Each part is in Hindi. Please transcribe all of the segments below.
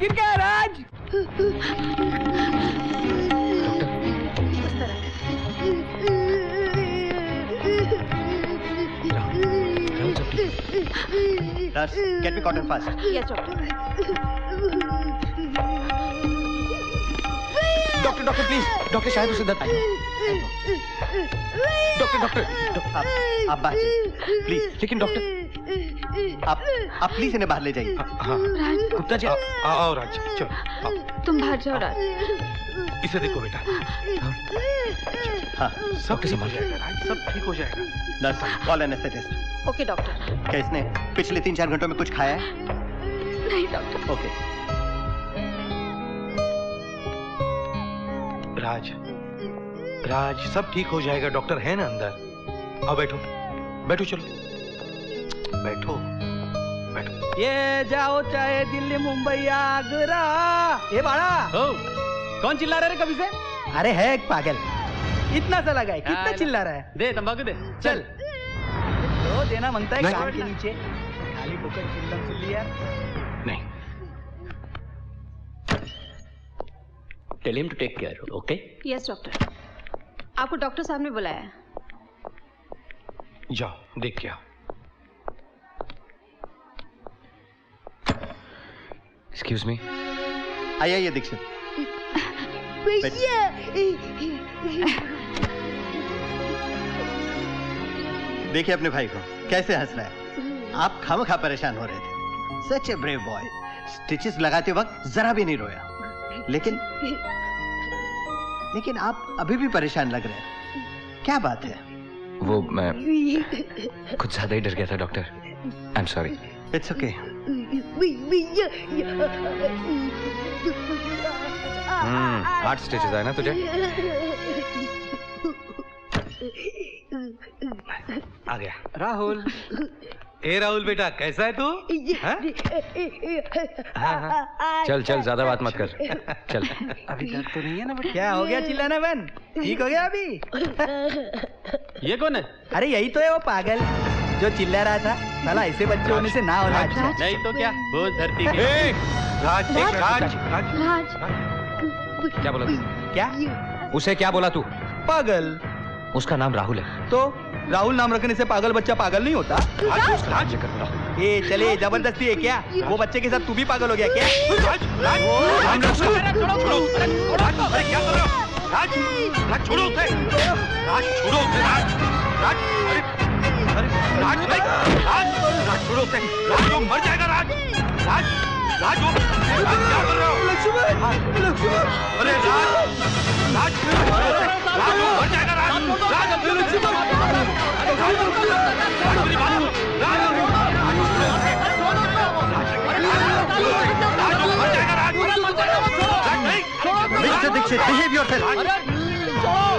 गिर गया राज। Nurse, get me cotton fast. Yes, doctor. Doctor please, doctor शायद उसे दर्द डॉक्टर आप बात प्लीज। लेकिन डॉक्टर आप प्लीज इन्हें बाहर ले जाइए। हाँ गुप्ता जी आओ राज, चलो तुम बाहर जाओ राज। इसे देखो बेटा। हाँ सब संभल जाएगा राज, सब ठीक हो जाएगा। Nurse call anaesthetist. Okay doctor. क्या इसने पिछले 3-4 घंटों में कुछ खाया है? नहीं डॉक्टर। ओके। राज सब ठीक हो जाएगा, डॉक्टर है ना अंदर। आओ बैठो बैठो, चलो बैठो बैठो। ये जाओ चाहे दिल्ली मुंबई आगरा। ये बाड़ा कौन चिल्ला रहा है कभी से? अरे है एक पागल, इतना सा लगा है, कितना चिल्ला रहा है। दे तंबाकू दे, चल तो देना मांगता है कान के नीचे, खाली ठोकर चिल्लम चिल्ली यार। नहीं, tell him to take care, okay? Yes doctor. आपको डॉक्टर साहब ने बुलाया है। जाओ देख के आओ। Excuse me. आइए दीक्षित। देखिए अपने भाई को कैसे हंस रहा है। आप खामखा परेशान हो रहे थे। सच ए ब्रेव बॉय। स्टिचेस लगाते वक्त जरा भी नहीं रोया। लेकिन आप अभी भी परेशान लग रहे हैं। क्या बात है? वो मैं कुछ ज्यादा ही डर गया था doctor. I am sorry. It's okay. Heart stitches आए ना तुझे? आ गया राहुल। ए राहुल बेटा, कैसा है तू? चल चल, ज्यादा बात मत कर, चल। अभी दर्द तो नहीं है ना बेटा? क्या हो गया चिल्लाना बन? ठीक हो गया अभी? ये कौन है? अरे यही तो है वो पागल जो चिल्ला रहा था। साला ऐसे बच्चे होने से ना होना अच्छा। नहीं तो क्या, बोझ धरती के। राज राज राज क्या बोला तू? क्या? उसे क्या बोला तू? पागल। उसका नाम राहुल है। तो राहुल नाम रखने से पागल बच्चा पागल नहीं होता? ये चले जबरदस्ती है क्या? वो बच्चे के साथ तू भी पागल हो गया क्या? छोड़ो उसे, राज छोड़ो उसे, राज छोड़ो उसे, राज वो मर जाएगा। राज वो क्या कर रहे हो? लक्ष्मण अरे राज वो मर जाएगा। Mister Dixit, behave yourself.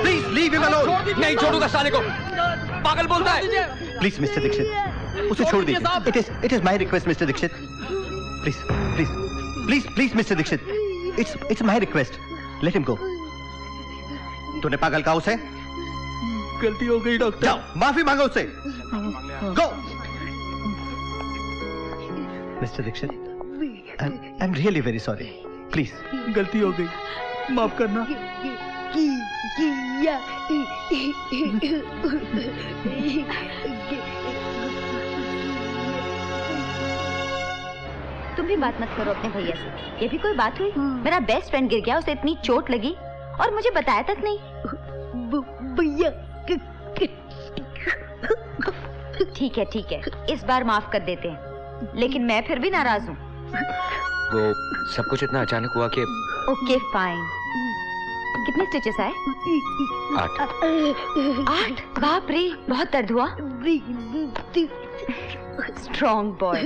Please leave him alone. नहीं छोड़ूंगा साले को, पागल बोलता है। प्लीज मिस्टर दीक्षित, उसे छोड़ दीजिए। It is my request mister Dixit. Please mister Dixit, it's my request. Let him go. तूने पागल कहा उसे? गलती हो गई डॉक्टर। जाओ माफी मांगो उससे। Go. Mister Dikshit, I am really very sorry. Please. गलती हो गई, माफ करना। तुम भी बात मत करो अपने भैया से। ये भी कोई बात हुई? मेरा बेस्ट फ्रेंड गिर गया, उसे इतनी चोट लगी और मुझे बताया तक नहीं। भैया ठीक है, इस बार माफ कर देते हैं, लेकिन मैं फिर भी नाराज हूँ। वो सब कुछ इतना अचानक हुआ कि। Okay fine. कितने स्टिचेस आए? 8। बाप रे, बहुत दर्द हुआ। Strong boy.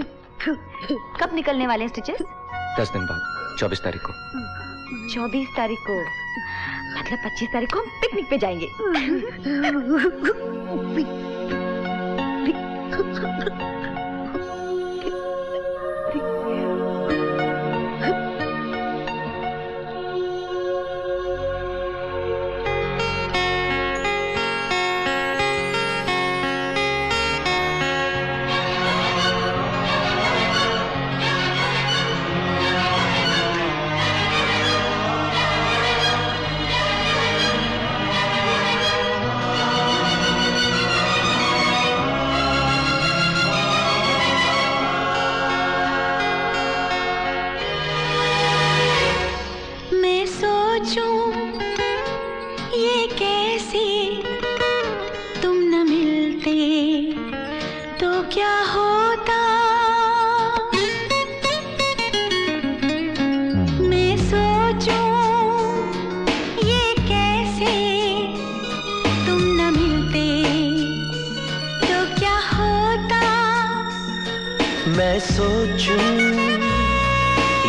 कब निकलने वाले हैं स्टिचेस? 10 दिन बाद, 24 तारीख को। 24 तारीख को मतलब 25 तारीख को हम पिकनिक पे जाएंगे।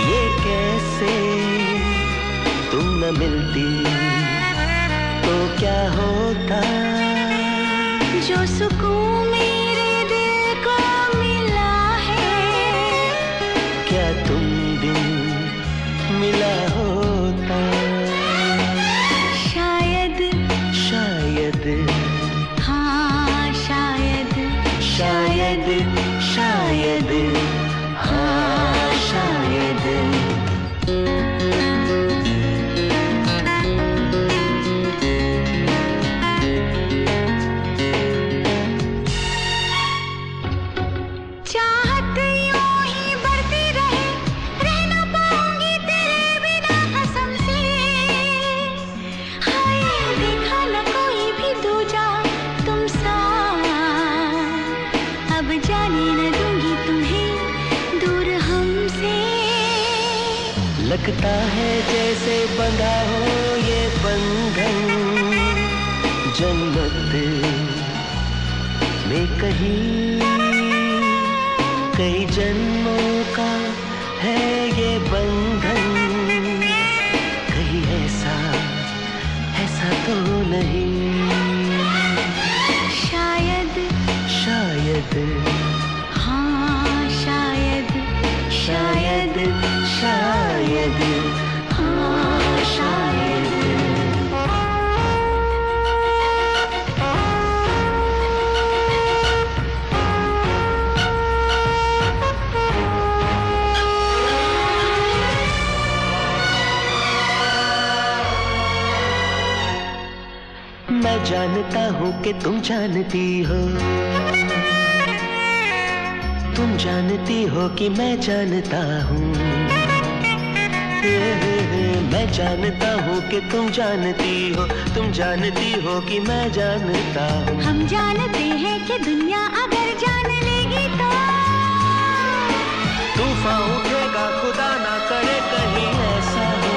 ये कैसे तुम न मिलती तो क्या होता। जो सुकून मेरे दिल को मिला है, क्या तुम बिन मिला होता। शायद शायद हाँ शायद शायद शायद हाँ शायद। चाहत यूं ही बढ़ती रहे, रह ना पाऊंगी तेरे बिना कसम से। हाय देखा न कोई भी दूजा तुम सा, अब जाने न दूंगी तुम्हें दूर हमसे। लगता है जैसे बंधा हो ये बंधन जन्नत में कहीं, कई जन्मों का है ये बंधन। कहीं ऐसा ऐसा तो नहीं। शायद शायद हाँ शायद शायद शायद हाँ शायद। मैं जानता हूँ कि तुम जानती हो, तुम जानती हो कि मैं जानता हूँ। मैं जानता हूँ कि तुम जानती हो, तुम जानती हो कि मैं जानता हूँ। हम जानते हैं कि दुनिया अगर जान लेगी तो तूफान उठेगा, खुदा ना करे कहीं ऐसा हो।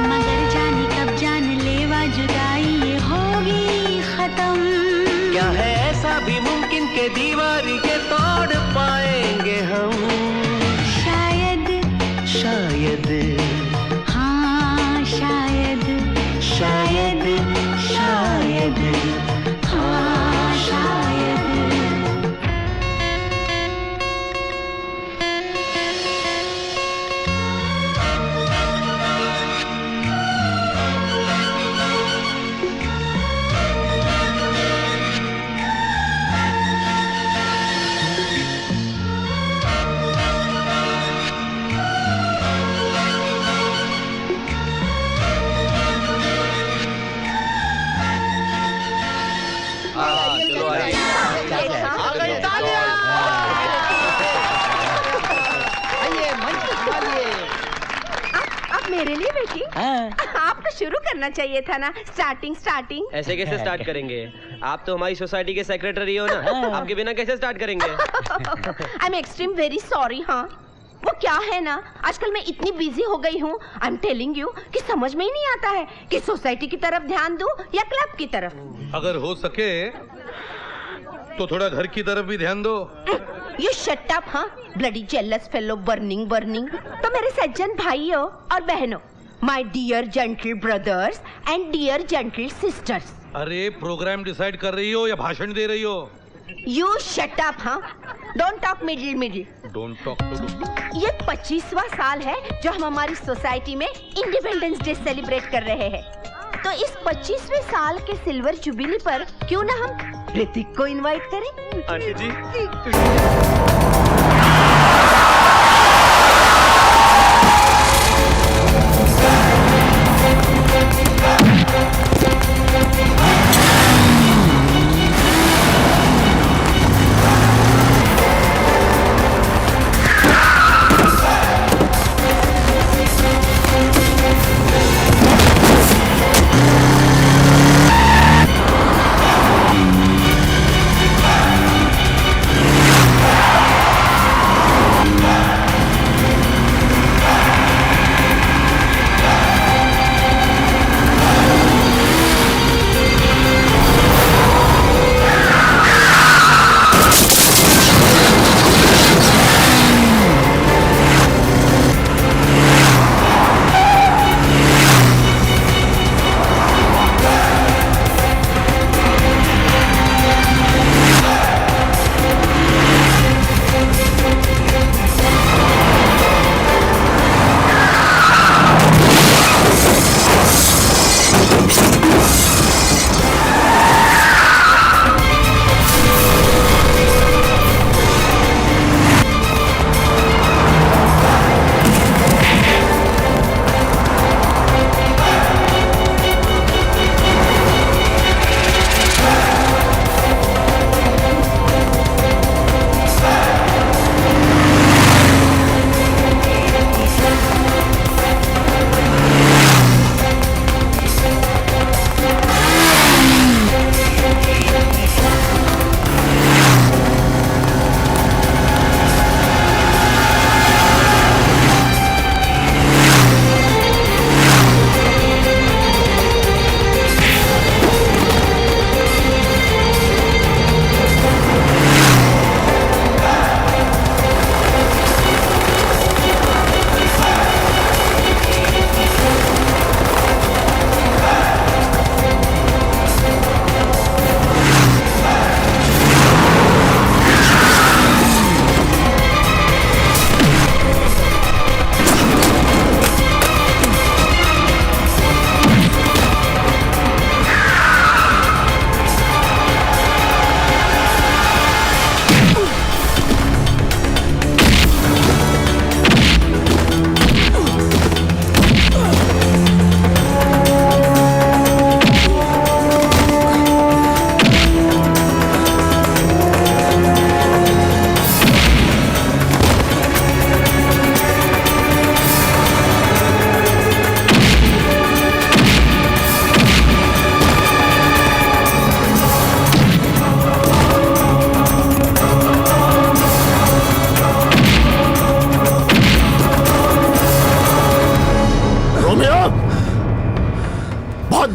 मगर जाने कब जान लेवा जुदाई ये होगी खत्म। क्या है ऐसा भी मुमकिन के दीवारी के तोड़ पाएंगे हम। शायद शायद हाँ शायद शायद शायद हाँ शायद। आप मेरे लिए बेटी? आपको शुरू करना चाहिए था ना, स्टार्टिंग। ऐसे कैसे स्टार्ट करेंगे? आप तो हमारी सोसाइटी के सेक्रेटरी हो ना, आपके बिना कैसे स्टार्ट करेंगे? I am extreme very sorry. हाँ वो क्या है ना, आजकल मैं इतनी बिजी हो गई हूँ, आई एम टेलिंग यू, कि समझ में ही नहीं आता है कि सोसाइटी की तरफ ध्यान दूं या क्लब की तरफ। अगर हो सके तो थोड़ा घर की तरफ भी ध्यान दो। You shut up. हाँ ब्लडी जेलस फेलो, बर्निंग। तो मेरे सज्जन भाइयों और बहनों, my dear gentle brothers and dear gentle sisters. अरे प्रोग्राम डिसाइड कर रही हो या भाषण दे रही हो? You shut up. हाँ don't talk middle. Don't talk to. ये 25वां साल है जो हम हमारी सोसाइटी में इंडिपेंडेंस डे सेलिब्रेट कर रहे हैं। तो इस 25वें साल के सिल्वर जुबिली पर क्यों ना हम ऋतिक को इनवाइट करें? आंटी जी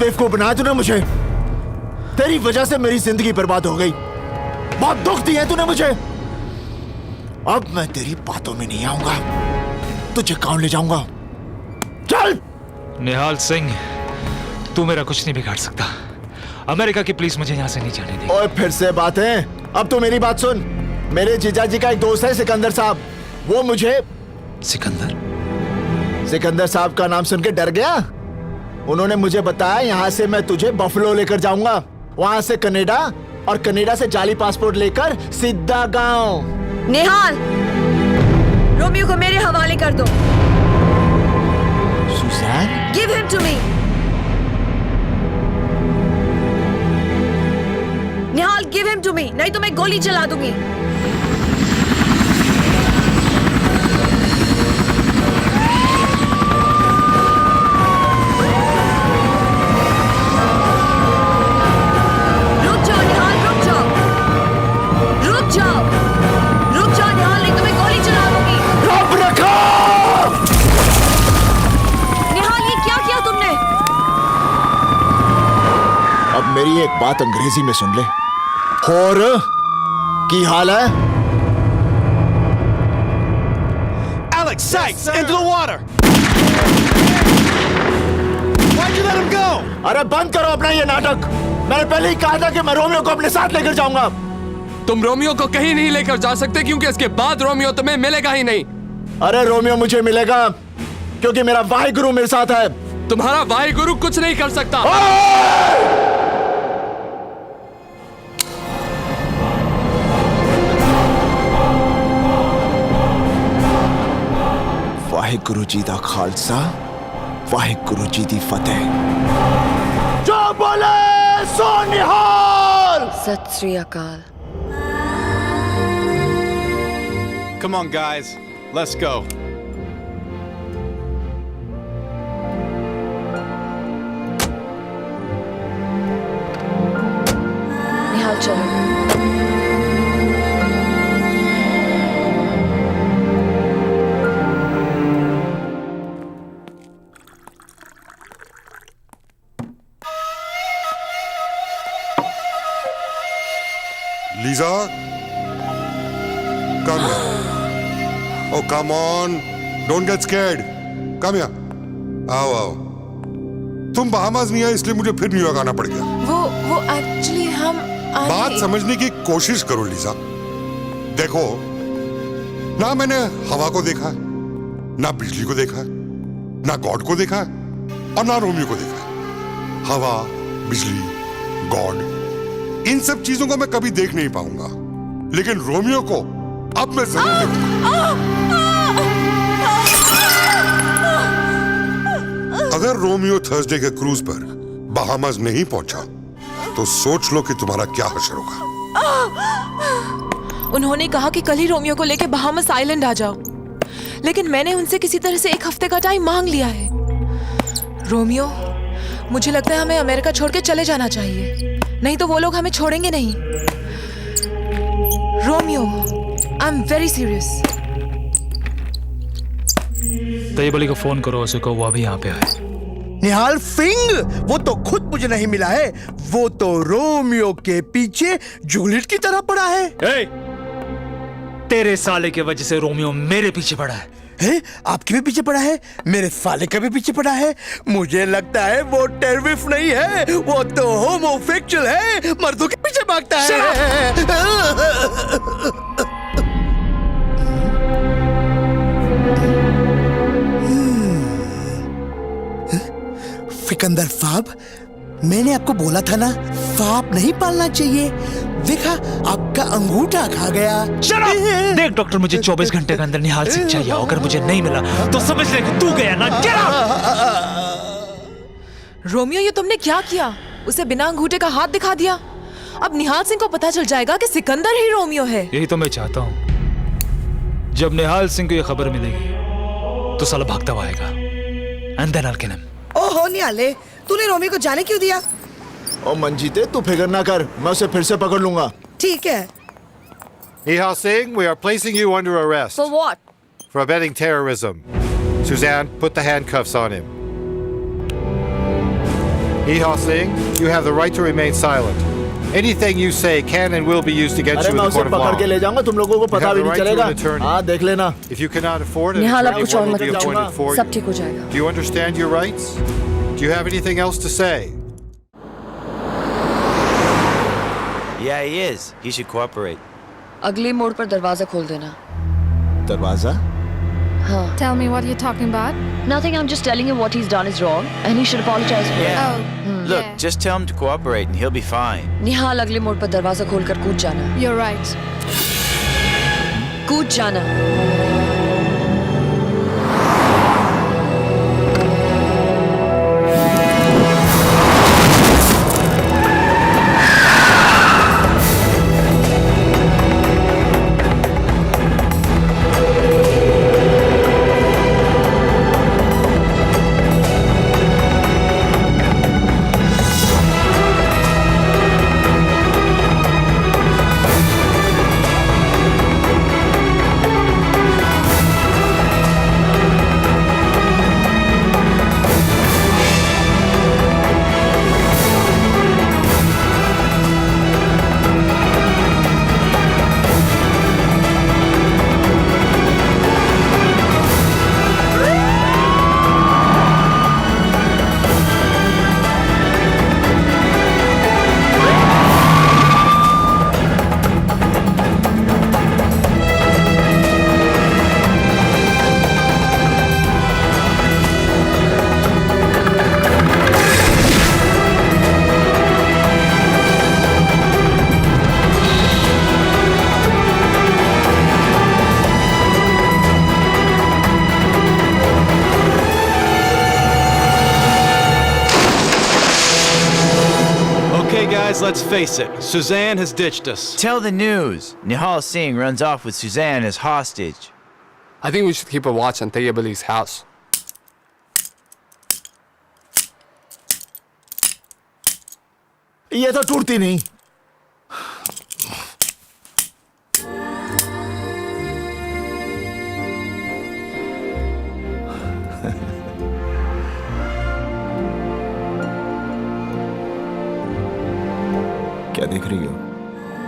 बेवकूफ बनाया तूने मुझे। तेरी वजह से मेरी जिंदगी बर्बाद हो गई। बहुत दुख दिया तूने मुझे। अब मैं तेरी बातों में नहीं आऊंगा, तुझे गांव ले जाऊंगा। चल। निहाल सिंह, तू मेरा कुछ नहीं बिगाड़ सकता। अमेरिका की पुलिस मुझे यहाँ से नहीं जाने देगी। और फिर से बातें। अब तो मेरी बात सुन। मेरे जीजाजी का एक दोस्त है सिकंदर साहब, वो मुझे सिकंदर साहब का नाम सुन के डर गया। उन्होंने मुझे बताया यहाँ से मैं तुझे बफलो लेकर जाऊंगा, वहां से कनाडा, और कनाडा से जाली पासपोर्ट लेकर सीधा गांव। निहाल, रोमियो को मेरे हवाले कर दो। Suzanne, give him to me. Nihal, give him to me, नहीं तो मैं गोली चला दूंगी। रुक जाओ निहाल, रुक जाओ, रुक जाओ, रुक जाओ निहाल, नहीं तो मैं गोली चला दूंगी। रब रखो। निहाल, ये क्या किया तुमने? अब मेरी एक बात अंग्रेजी में सुन ले। और की हाल है? Alex Sykes, into the water. Why'd you let him go? अरे बंद करो अपना ये नाटक। मैंने पहले ही कहा था कि मैं रोमियो को अपने साथ लेकर जाऊंगा। तुम रोमियो को कहीं नहीं लेकर जा सकते, क्योंकि इसके बाद रोमियो तुम्हें मिलेगा ही नहीं। अरे रोमियो मुझे मिलेगा, क्योंकि मेरा वाहिगुरु मेरे साथ है। तुम्हारा वाहिगुरु कुछ नहीं कर सकता। वाहिगुरु जी दा खालसा, वाहिगुरु जी दी फतेह। जो बोले सो निहाल। सत श्री अकाल। Come on, guys. Let's go. निहाल चलो। Lisa, come here. Oh, come on. Don't get scared. Come here. आओ। तुम बहामास नहीं आए इसलिए मुझे फिर न्यूयॉर्क आना पड़ गया। वो एक्चुअली हम बात समझने की कोशिश करो लीजा। देखो, ना मैंने हवा को देखा, ना बिजली को देखा, ना गॉड को देखा, और ना रोमियो को देखा। हवा, बिजली, गॉड, इन सब चीजों को मैं कभी देख नहीं पाऊंगा, लेकिन रोमियो को अब मैं जरूर देखूंगा। अगर रोमियो थर्सडे के क्रूज पर बहामास नहीं पहुंचा तो सोच लो कि तुम्हारा क्या हश्र होगा। उन्होंने कहा कि कल ही रोमियो को लेकर बहामास आइलैंड आ जाओ, लेकिन मैंने उनसे किसी तरह से 1 हफ्ते का टाइम मांग लिया है। रोमियो, मुझे लगता है हमें अमेरिका छोड़ के चले जाना चाहिए, नहीं तो वो लोग हमें छोड़ेंगे नहीं। Romeo, I am very serious. Tayyab को फोन करो, उसे को वो अभी यहाँ पे आए। निहाल सिंह, वो तो खुद मुझे नहीं मिला है, वो तो रोमियो के पीछे जूलियट की तरह पड़ा है। तेरे साले के वजह से रोमियो मेरे पीछे पड़ा है। आपके भी पीछे पड़ा है, मेरे साले का भी पीछे पड़ा है। मुझे लगता है वो टेररिस्ट नहीं है, वो तो होमोसेक्सुअल है, मर्दों के पीछे भागता है। सिकंदर साहब, मैंने आपको बोला था ना, सांप नहीं पालना चाहिए। देखा, आपका अंगूठा खा गया। देख डॉक्टर, मुझे 24 घंटे के अंदर निहाल सिंह चाहिए। अगर मुझे नहीं मिला तो समझ ले कि तू गया ना। रोमियो, ये तुमने क्या किया? उसे बिना अंगूठे का हाथ दिखा दिया। अब निहाल सिंह को पता चल जाएगा कि सिकंदर ही रोमियो है। यही तो मैं चाहता हूँ। जब निहाल सिंह को ये खबर मिलेगी तो साला भागता हुआ आएगा। And then I'll kill him. ओहो निहाले, तूने रोमियो को जाने क्यों दिया? ओ मंजीते, तू फिक्र ना कर, मैं उसे फिर से पकड़ लूंगा। ठीक है। Nihal Singh, we are placing you under arrest. For what? For abetting terrorism. Suzanne, put the handcuffs on him. Iha Singh, you have the right to remain silent. Anything you say can and will be used against अरे you in मैं the उसे court of पकड़ के law. ले जाऊंगा, तुम लोगों को You पता have भी the नहीं right to चलेगा। an attorney. हाँ देख लेना। If you cannot afford it, Nihal, an अब कुछ attorney और will be मत appointed for सब you. ठीक हो जाएगा। Do you understand your rights? Do you have anything else to say? Yeah, he is. He should cooperate. अगले मोड़ पर दरवाजा खोल देना। दरवाजा? हाँ। Tell me what you're talking about. Nothing. I'm just telling him what he's done is wrong, and he should apologize for it. Oh, Look, just tell him to cooperate and he'll be fine. निहाल, अगले मोड़ पर दरवाजा खोलकर कूद जाना। You're right. कूद जाना। Guys, let's face it. Suzanne has ditched us. Tell the news. Nihal Singh runs off with Suzanne as hostage. I think we should keep a watch on Taya Billy's house. ये तो टूटती नहीं। क्या देख रही हो?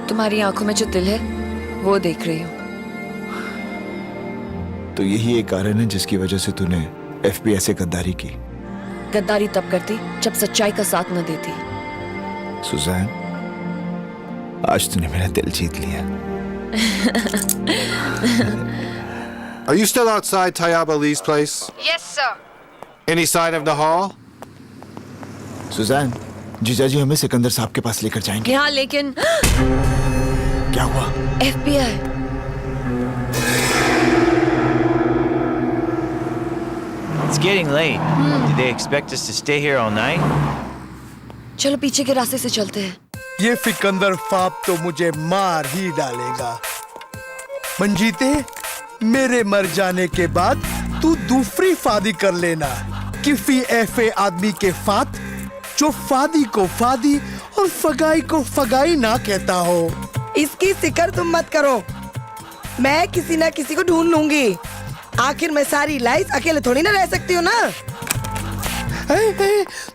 तुम्हारी आंखों में जो दिल है वो देख रही हूँ। तो यही एक कारण है जिसकी वजह से तूने FBI से गद्दारी की। गद्दारी तब करती जब सच्चाई का साथ न देती। सुजैन, आज तूने मेरा दिल जीत लिया। Are you still outside Tayyab Ali's place? Yes, sir. Any sign of Nihal? Suzanne, जीजाजी हमें सिकंदर साहब के पास लेकर जाएंगे। यहाँ लेकिन क्या हुआ? FBI। It's getting late. Do they expect us to stay here all night? चलो पीछे के रास्ते से चलते हैं। ये सिकंदर फाप तो मुझे मार ही डालेगा। मंजीते, मेरे मर जाने के बाद तू दूसरी फादी कर लेना। किफी ऐसे आदमी के फात जो फादी को फादी और फगाई को फगाई ना कहता हो। इसकी फिक्र तुम मत करो, मैं किसी ना किसी को ढूंढ लूंगी। आखिर मैं सारी लाइफ अकेले थोड़ी ना रह सकती हूँ ना।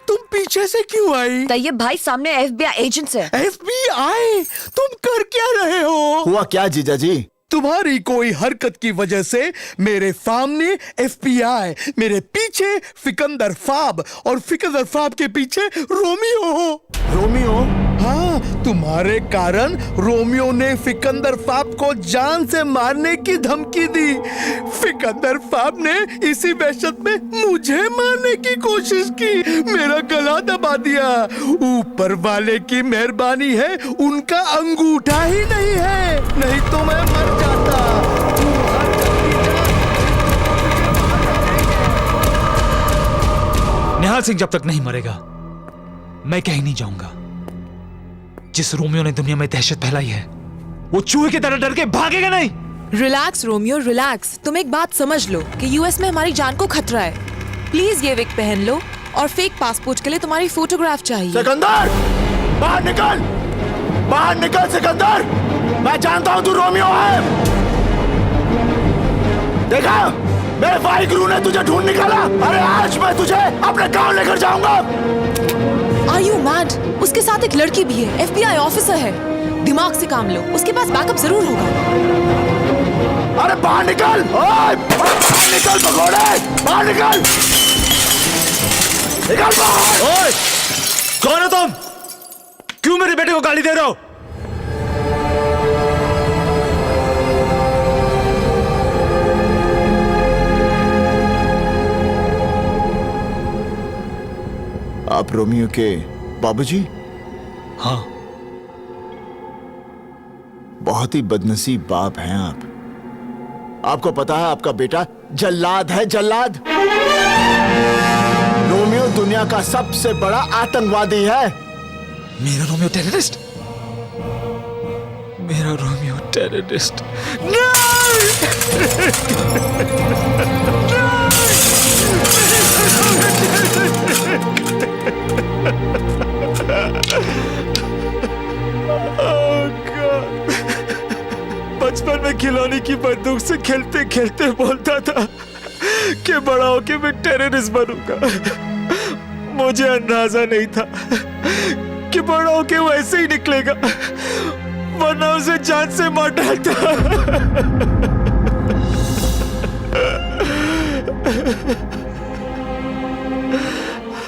तुम पीछे से क्यों आई? तैयब भाई सामने FBI एजेंट्स है। FBI? तुम कर क्या रहे हो? हुआ क्या जीजाजी? तुम्हारी कोई हरकत की वजह से मेरे सामने FBI, मेरे पीछे फिकंदर फाब और फिकंदर फाब के पीछे रोमियो हो। रोमियो? हाँ, तुम्हारे कारण रोमियो ने फिकंदर फाब को जान से मारने की धमकी दी। फिकंदर फाब ने इसी वहशत में मुझे मारने की कोशिश की, मेरा गला दबा दिया। ऊपर वाले की मेहरबानी है, उनका अंगूठा ही नहीं है, नहीं तो मैं मर जाता। निहाल सिंह जब तक नहीं मरेगा मैं कहीं नहीं जाऊंगा। जिस रोमियो ने दुनिया में दहशत फैलाई है वो चूहे की तरह डर के भागेगा नहीं। Relax Romeo, relax. तुम एक बात समझ लो कि यूएस में हमारी जान को खतरा है। प्लीज ये विग पहन लो और फेक पासपोर्ट के लिए तुम्हारी फोटोग्राफ चाहिए। सिकंदर, बाहर निकल, बाहर निकल सिकंदर। मैं जानता हूं तू रोमियो है। देखा, मेरे भाई गुरु ने तुझे ढूंढ निकाला। अरे आज मैं तुझे अपने गांव लेकर जाऊंगा। मैड? उसके साथ एक लड़की भी है, FBI ऑफिसर है। दिमाग से काम लो, उसके पास बैकअप जरूर होगा। अरे बाहर निकल! ओए! बाहर निकल भगोड़े! बाहर निकल! निकल बाहर! ओए! कौन हो तुम? क्यों मेरे बेटे को गाली दे रहे हो? आप रोमियो के बाबूजी? हाँ। बहुत ही बदनसीब बाप हैं आप। आपको पता है आपका बेटा जल्लाद है, जल्लाद। रोमियो दुनिया का सबसे बड़ा आतंकवादी है। मेरा रोमियो टेररिस्ट? मेरा रोमियो टेररिस्ट? बचपन में खिलौने की बंदूक से खेलते खेलते बोलता था कि बड़ा होके मैं टेररिस्ट बनूंगा। मुझे अंदाजा नहीं था कि बड़ा होके वो ऐसे ही निकलेगा, वरना उसे जान से मार डालता।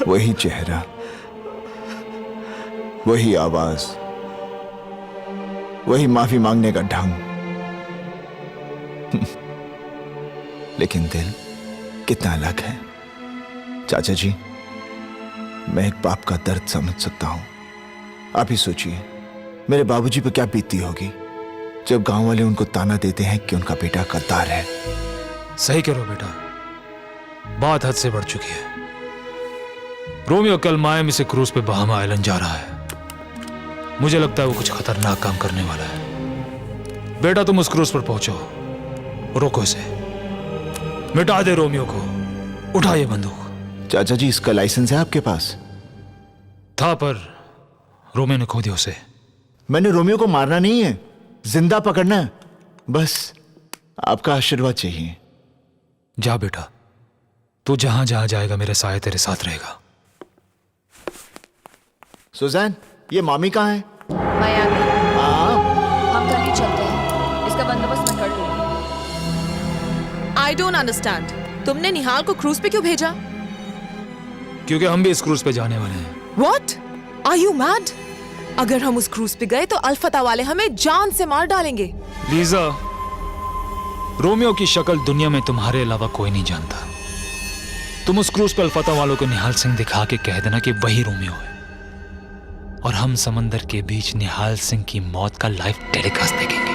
वही चेहरा, वही आवाज, वही माफी मांगने का ढंग। लेकिन दिल कितना अलग है। चाचा जी, मैं एक बाप का दर्द समझ सकता हूं। आप ही सोचिए मेरे बाबूजी पे क्या बीतती होगी जब गांव वाले उनको ताना देते हैं कि उनका बेटा गद्दार है। सही कह रहे हो बेटा, बात हद से बढ़ चुकी है। रोमियो कल मायामी से क्रूज पे बहामा आइलैंड जा रहा है। मुझे लगता है वो कुछ खतरनाक काम करने वाला है। बेटा तुम उस क्रूज पर पहुंचो, रोको इसे, मिटा दे रोमियो को, उठा ये बंदूक। चाचा जी, इसका लाइसेंस है आपके पास? था, पर रोमियो ने खो दिया उसे। मैंने रोमियो को मारना नहीं है, जिंदा पकड़ना है। बस आपका आशीर्वाद चाहिए। जा बेटा, तू जहां जहां जाएगा मेरे साए तेरे साथ रहेगा। सुजैन, ये मामी कहाँ है? मायामी। हम कल ही चलते हैं, इसका बंदोबस्त मैं कर लूंगी। I don't understand. तुमने निहाल को क्रूज पे क्यों भेजा? क्योंकि हम भी इस क्रूज पे जाने वाले हैं। What? Are you mad? अगर हम उस क्रूज पे गए तो अल्फता वाले हमें जान से मार डालेंगे। लीजा, रोमियो की शक्ल दुनिया में तुम्हारे अलावा कोई नहीं जानता। तुम उस क्रूज पे अल्फता वालों को निहाल सिंह दिखा के कह देना कि वही रोमियो है, और हम समंदर के बीच निहाल सिंह की मौत का लाइव टेलीकास्ट देखेंगे।